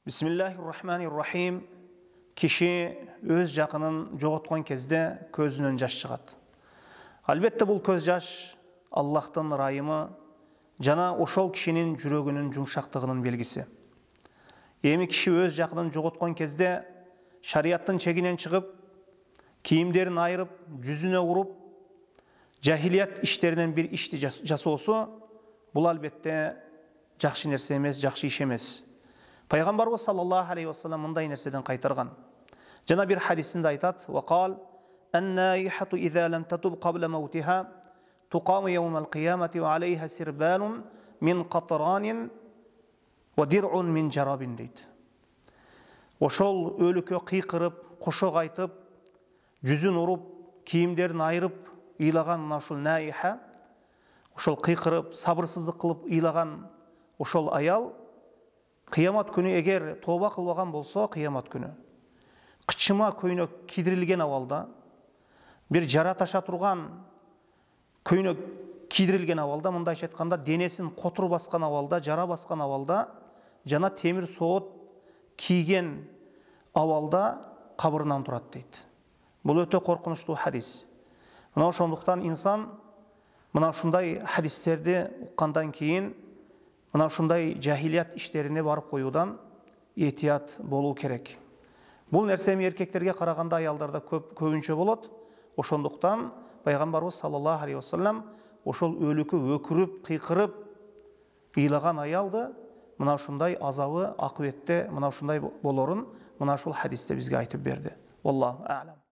Bismillahirrahmanirrahim. Kişi öz жақынын жоғалтқан кезде көзінен жаш шығады. Албетте бұл көз жаш Аллахтың райымы, жана ошол кишинин жүрөгүнүн жумшактыгынын белгиси. Эми киши өз жақынын жоғалтқан кезде шарияттын чегинен чыгып, кийимдерин айырып, жүзүнө уруп, жахилият иштеринен бир ишти жасоосу, бул албетте жакшы нерсе эмес, жакшы иш эмес. Пайғамбарыбыз саллаллаху алейхи вассалам мындай нерседен кайтарган. Жана бир хадисинде айтат: "Вақал ан-наихату иза лам татуб qabla mautiha tuqamu yawm al-qiyamati wa alayha sirbalun min qatran wa dir'un min jarabin" дейт. Ошол өлүккө кыйкырып, кошок айтып, жүзүн уруп, кийимдерин айырып ыйлаган мына ушул наиха, ошол кыйкырып, сабырсыздык кылып ыйлаган ошол аял Кыямат күнү эгер тоба кылбаган болсо, кыямат күнү кычыма көйнөк кийдирилген абалда, бир жара таша турган көйнөк кийдирилген абалда, мындайча айтканда денесин котур баскан абалда, жара баскан абалда, жана темир соот кийген абалда кабырынан турат дейт. Бул өтө коркунучтуу хадис. Мына ошондуктан инсан мына ушундай хадистерди уккандан кийин мына ушундай жахилият иштерине барып коюудан этият болуу керек. Бул нерсе эркектерге караганда аялдарда көбүнчө болот. Ошондуктан Пайгамбарыбыз саллаллаху алейхи вассалам ошол өлүккө өкүрүп, кыйкырып ыйлаган аялды мына ушундай азабы акыбетте мына ушундай болорун мына ушул хадисте бизге айтып берди. Валлаху а'лам.